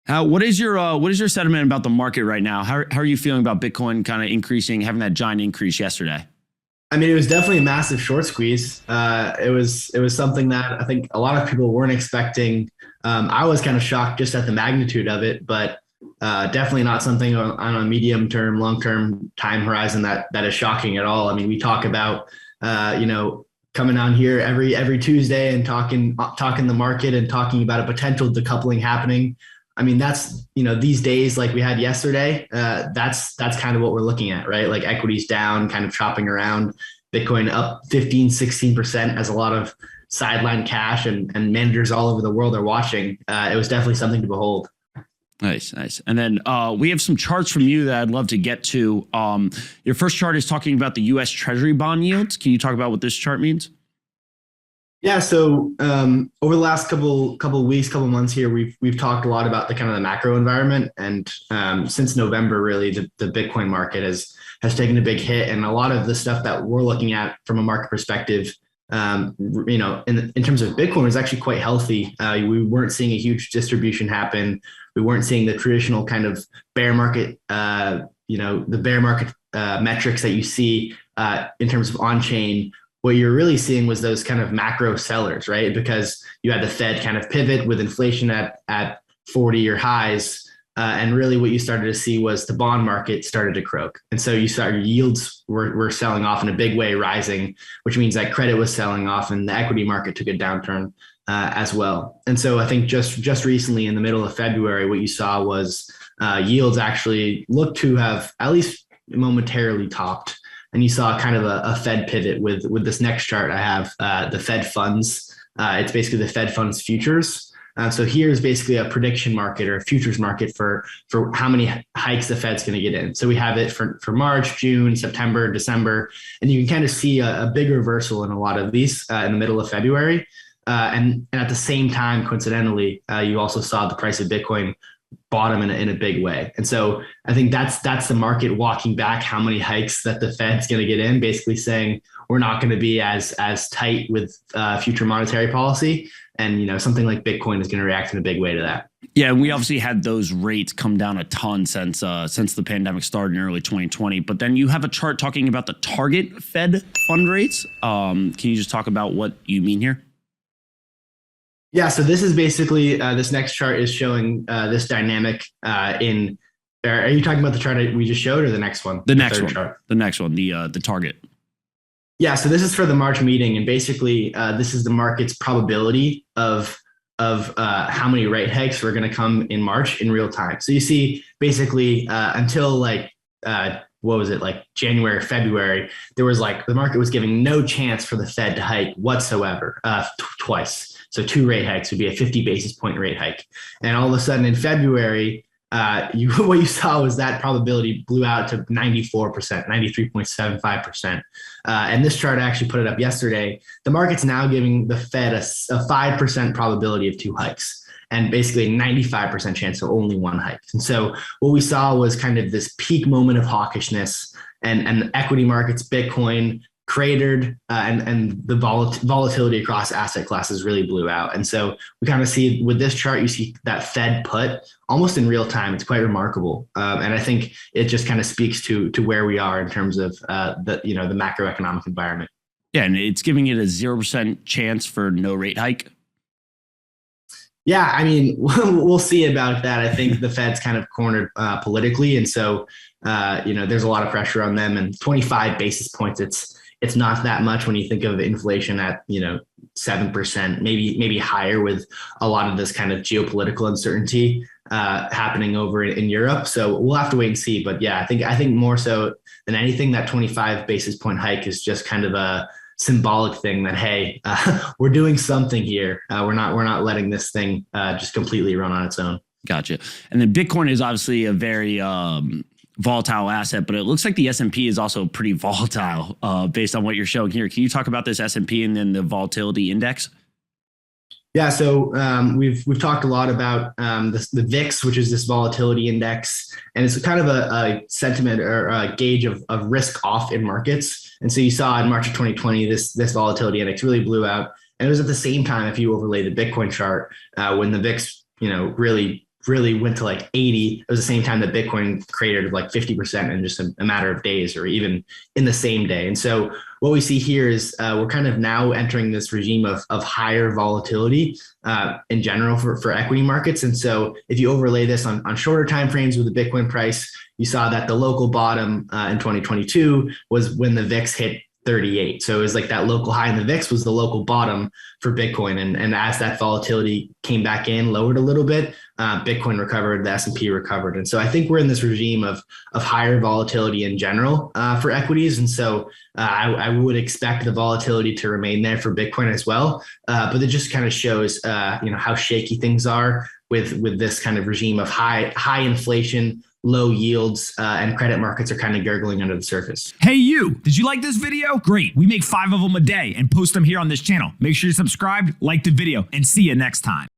What is your sentiment about the market right now? How are you feeling about Bitcoin kind of increasing, having that giant increase yesterday? I mean, it was definitely a massive short squeeze. It was something that I think a lot of people weren't expecting. I was kind of shocked just at the magnitude of it, but definitely not something on a medium term, long term time horizon that is shocking at all. I mean, we talk about coming on here every Tuesday and talking the market and talking about a potential decoupling happening. I mean, that's these days like we had yesterday. That's kind of what we're looking at, right? Like equities down, kind of chopping around, Bitcoin up 15-16% as a lot of sideline cash and managers all over the world are watching. It was definitely something to behold. Nice, nice. And then we have some charts from you that I'd love to get to. Your first chart is talking about the U.S. Treasury bond yields. Can you talk about what this chart means? Yeah, so over the last couple weeks, couple months here, we've talked a lot about the kind of the macro environment, and since November, really, the Bitcoin market has taken a big hit, and a lot of the stuff that we're looking at from a market perspective, in terms of Bitcoin, is actually quite healthy. We weren't seeing a huge distribution happen. We weren't seeing the traditional kind of bear market, the bear market metrics that you see in terms of on chain. What you're really seeing was those kind of macro sellers, right? Because you had the Fed kind of pivot with inflation at 40-year highs. And really what you started to see was the bond market started to croak. And so you saw your yields were selling off in a big way, rising, which means that credit was selling off and the equity market took a downturn as well. And so I think just recently in the middle of February, what you saw was yields actually looked to have at least momentarily topped. And you saw kind of a Fed pivot with this next chart. I have the Fed funds. It's basically the Fed funds futures. So here's basically a prediction market or a futures market for how many hikes the Fed's going to get in. So we have it for March, June, September, December, and you can kind of see a big reversal in a lot of these in the middle of February. And at the same time, coincidentally, you also saw the price of Bitcoin bottom in a big way. And so I think that's the market walking back how many hikes that the Fed's going to get in, basically saying we're not going to be as tight with future monetary policy. And, something like Bitcoin is going to react in a big way to that. Yeah, and we obviously had those rates come down a ton since the pandemic started in early 2020. But then you have a chart talking about the target Fed fund rates. Can you just talk about what you mean here? Yeah, so this is basically this next chart is showing this dynamic in. Are you talking about the chart we just showed, or the next one? The next one. Chart? The next one. The target. Yeah, so this is for the March meeting, and basically this is the market's probability of how many rate hikes are going to come in March in real time. So you see, basically until like what was it, like January, February, there was like the market was giving no chance for the Fed to hike whatsoever twice. So 2 rate hikes would be a 50 basis point rate hike. And all of a sudden in February, what you saw was that probability blew out to 94%, 93.75%. And this chart, I actually put it up yesterday. The market's now giving the Fed a 5% probability of 2 hikes and basically a 95% chance of only 1 hike. And so what we saw was kind of this peak moment of hawkishness, and equity markets, Bitcoin, cratered, and the volatility across asset classes really blew out. And so we kind of see with this chart, you see that Fed put almost in real time. It's quite remarkable. And I think it just kind of speaks to where we are in terms of the macroeconomic environment. Yeah, and it's giving it a 0% chance for no rate hike. Yeah, I mean, we'll see about that. I think the Fed's kind of cornered politically. And so, there's a lot of pressure on them, and 25 basis points, it's not that much when you think of inflation at 7%, maybe higher, with a lot of this kind of geopolitical uncertainty happening over in Europe. So we'll have to wait and see. But yeah, I think more so than anything, that 25 basis point hike is just kind of a symbolic thing that, hey, we're doing something here. We're not letting this thing just completely run on its own. Gotcha. And then Bitcoin is obviously a very volatile asset, but it looks like the S&P is also pretty volatile based on what you're showing here. Can you talk about this S&P and then the volatility index? Yeah, so we've talked a lot about the VIX, which is this volatility index, and it's kind of a sentiment or a gauge of risk off in markets. And so you saw in March of 2020, this volatility index really blew out, and it was at the same time, if you overlay the Bitcoin chart, when the VIX really really went to like 80. It was the same time that Bitcoin cratered like 50% in just a matter of days, or even in the same day. And so what we see here is we're kind of now entering this regime of higher volatility in general for equity markets. And so if you overlay this on shorter timeframes with the Bitcoin price, you saw that the local bottom in 2022 was when the VIX hit 38. So it was like that local high in the VIX was the local bottom for Bitcoin. And as that volatility came back in, lowered a little bit, Bitcoin recovered, the S&P recovered. And so I think we're in this regime of higher volatility in general for equities. And so I would expect the volatility to remain there for Bitcoin as well. But it just kind of shows, how shaky things are with this kind of regime of high inflation, low yields, and credit markets are kind of gurgling under the surface. Hey, you, did you like this video? Great. We make 5 of them a day and post them here on this channel. Make sure you're subscribed, like the video, and see you next time.